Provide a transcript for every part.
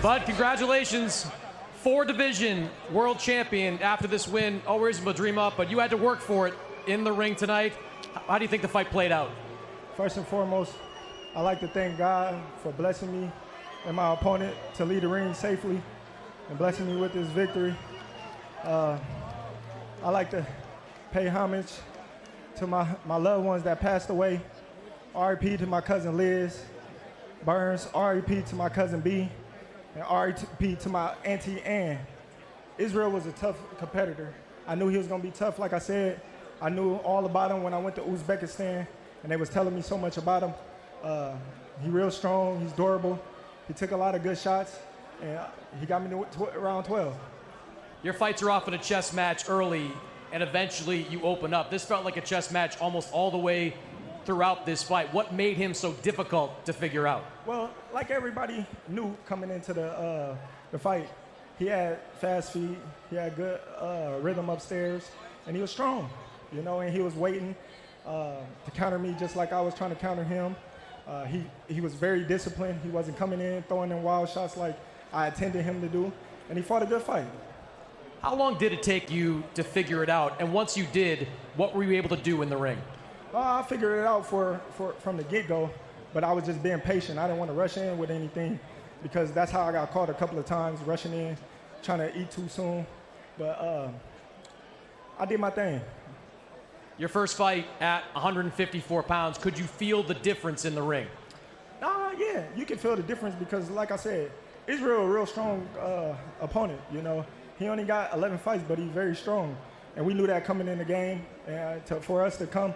Bud, congratulations. 4-division world champion after this win. Always Madrimov, but you had to work for it in the ring tonight. How do you think the fight played out? First and foremost, I'd like to thank God for blessing me and my opponent to lead the ring safely and blessing me with this victory. I'd like to pay homage to my loved ones that passed away. R.I.P. to my cousin Liz Burns, R.I.P. to my cousin B, and R.I.P. to my auntie Ann. Israil was a tough competitor. I knew he was gonna be tough, like I said. I knew all about him when I went to Uzbekistan, and they was telling me so much about him. He's real strong, he's durable. He took a lot of good shots, and he got me to round 12. Your fights are often a chess match early, and eventually you open up. This felt like a chess match almost all the way throughout this fight. What made him so difficult to figure out? Well, like everybody knew coming into the fight, he had fast feet, he had good rhythm upstairs, and he was strong, you know, and he was waiting to counter me just like I was trying to counter him. He was very disciplined. He wasn't coming in throwing in wild shots like I intended him to do, and he fought a good fight. How long did it take you to figure it out? And once you did, what were you able to do in the ring? I figured it out from the get-go, but I was just being patient. I didn't want to rush in with anything because that's how I got caught a couple of times, rushing in, trying to eat too soon. But I did my thing. Your first fight at 154 pounds, could you feel the difference in the ring? Yeah, you can feel the difference because, like I said, Israil a real strong opponent, you know. He only got 11 fights, but he's very strong. And we knew that coming in the game. And for us to come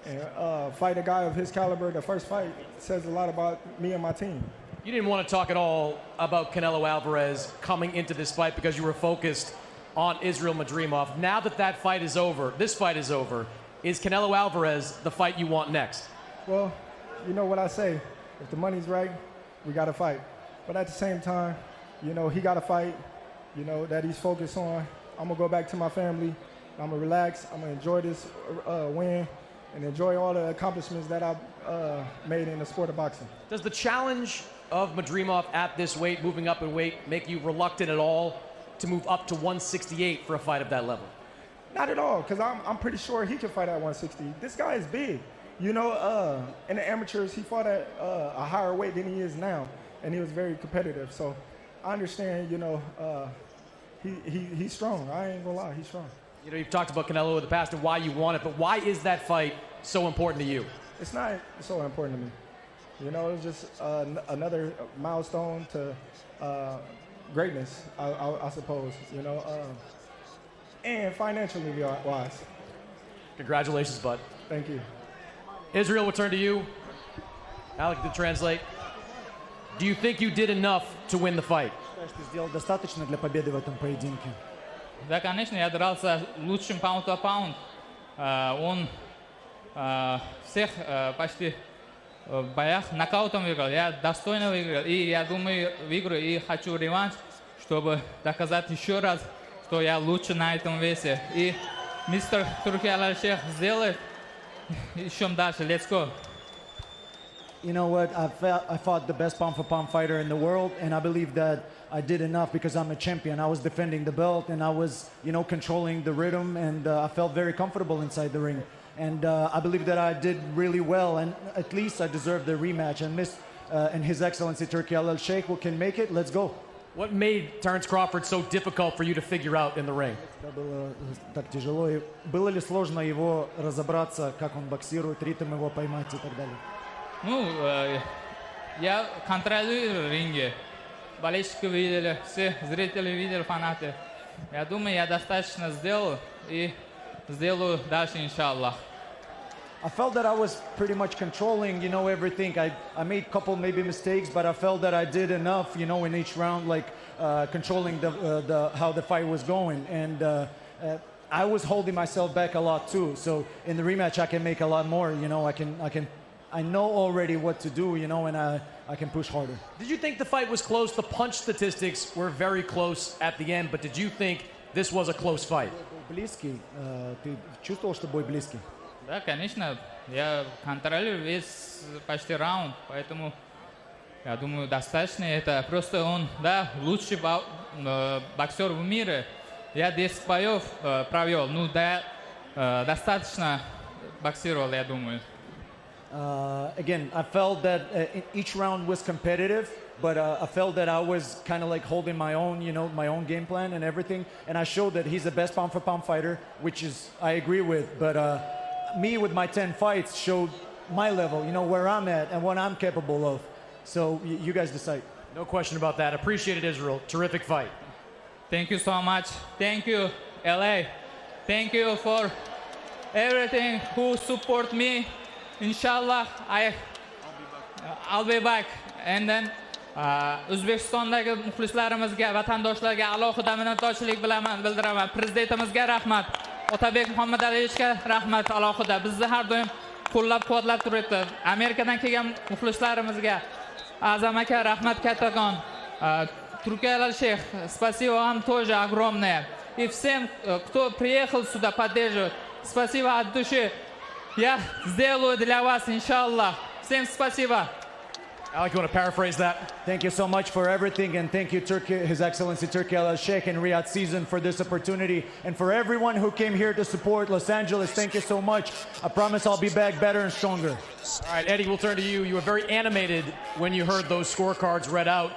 and fight a guy of his caliber, the first fight, says a lot about me and my team. You didn't want to talk at all about Canelo Alvarez coming into this fight because you were focused on Israil Madrimov. Now that that fight is over, this fight is over, is Canelo Alvarez the fight you want next? Well, you know what I say. If the money's right, we got to fight. But at the same time, you know, he got to fight, you know, that he's focused on. I'm going to go back to my family. I'm going to relax. I'm going to enjoy this win and enjoy all the accomplishments that I've made in the sport of boxing. Does the challenge of Madrimov at this weight, moving up in weight, make you reluctant at all to move up to 168 for a fight of that level? Not at all, because I'm pretty sure he can fight at 160. This guy is big. You know, in the amateurs, he fought at a higher weight than he is now, and he was very competitive. So I understand, you know, he's strong. I ain't gonna lie, he's strong. You know, you've talked about Canelo in the past and why you want it, but why is that fight so important to you? It's not so important to me. You know, it's just another milestone to greatness, I suppose, you know, and financially wise. Congratulations, bud. Thank you. Israil, we'll turn to you. Alec, to translate. Do you think you did enough to win the fight? Что сделал достаточно для победы в этом поединке? Да, конечно, я дрался лучшим паунд-то-паунд. Он всех почти в боях нокаутом выиграл. Я достойно выиграл. И я думаю, выиграю и хочу реванш, чтобы доказать еще раз, что я лучше на этом весе. И мистер Турки-Аль-Шейх сделает еще дальше. Let's go. You know what? I fought the best pound-for-pound fighter in the world, and I believe that I did enough because I'm a champion. I was defending the belt, and I was, you know, controlling the rhythm, and I felt very comfortable inside the ring. And I believe that I did really well, and at least I deserve the rematch. And His Excellency Turki Al-Sheikh who can make it. Let's go. What made Terence Crawford so difficult for you to figure out in the ring? Было так тяжело. И было ли сложно его разобраться, как он боксирует, ритм его поймать и так далее? Ну, я контролирую ринги. Болельщики видели, все зрители видели, фанаты. Я думаю, я достаточно сделал и сделаю дальше, иншаллах. I felt that I was pretty much controlling, you know, everything. I made a couple maybe mistakes, but I felt that I did enough, you know, in each round, like controlling how the fight was going. And I was holding myself back a lot too. So in the rematch, I can make a lot more. You know, I know already what to do, you know, and I can push harder. Did you think the fight was close? The punch statistics were very close at the end, but did you think this was a close fight? Близкий. Ты чувствовал, что бой близкий? Да, конечно. Я контролирую весь почти раунд, поэтому Я думаю, достаточно. Это просто он, да, лучший боксер в мире. Я 10 боев провел. Ну, да, достаточно боксировал, я думаю. Again, I felt that each round was competitive, but I felt that I was kind of like holding my own, you know, my own game plan and everything. And I showed that he's the best pound for pound fighter, which is I agree with. But me with my 10 fights showed my level, you know, where I'm at and what I'm capable of. So you guys decide. No question about that. Appreciate it, Israil. Terrific fight. Thank you so much. Thank you, LA. Thank you for everything who support me. Inshallah, I'll be back. And then O'zbekistondagi muxlislarimizga, vatandoshlarga alohida minnatdorchilik bildiraman. Prezidentimizga rahmat. Otabek Muhammadayevichga rahmat alohida. Bizni har doim qo'llab-quvvatlab turibdi. Amerikadan kelgan muxlislarimizga Azam aka rahmat kattakon. Turkiya Алшейх, спасибо вам тоже огромное. И всем, кто приехал сюда поддерживать, спасибо от души. Я сделаю для вас, иншаллах. Всем спасибо. Alec, you want to paraphrase that? Thank you so much for everything, and thank you, Turkey, His Excellency Turki Al-Sheikh and Riyadh Season for this opportunity. And for everyone who came here to support Los Angeles, thank you so much. I promise I'll be back better and stronger. All right, Eddie, we'll turn to you. You were very animated when you heard those scorecards read out.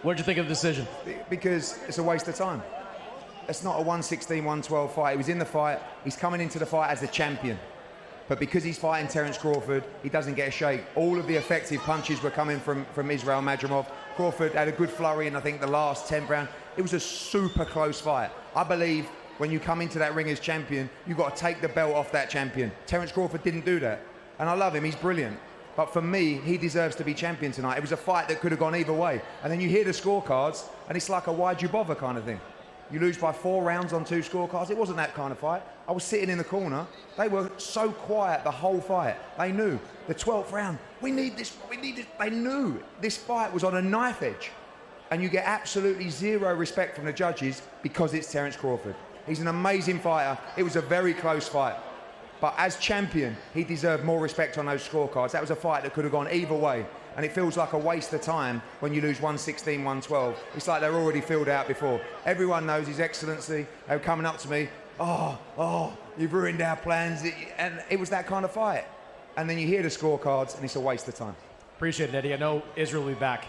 What did you think of the decision? Because it's a waste of time. It's not a 116, 112 fight. He was in the fight. He's coming into the fight as a champion. But because he's fighting Terence Crawford, he doesn't get a shake. All of the effective punches were coming from Israil Madrimov. Crawford had a good flurry in, I think, the last 10th round. It was a super close fight. I believe when you come into that ring as champion, you've got to take the belt off that champion. Terence Crawford didn't do that. And I love him, he's brilliant. But for me, he deserves to be champion tonight. It was a fight that could have gone either way. And then you hear the scorecards, and it's like a why'd you bother kind of thing. You lose by 4 rounds on 2 scorecards. It wasn't that kind of fight. I was sitting in the corner. They were so quiet the whole fight. They knew. The 12th round, we need this, we need this. They knew this fight was on a knife edge. And you get absolutely zero respect from the judges because it's Terence Crawford. He's an amazing fighter. It was a very close fight. But as champion, he deserved more respect on those scorecards. That was a fight that could have gone either way. And it feels like a waste of time when you lose 116, 112. It's like they're already filled out before. Everyone knows His Excellency. They were coming up to me, oh, you've ruined our plans. And it was that kind of fight. And then you hear the scorecards and it's a waste of time. Appreciate it, Eddie. I know Israil will be back.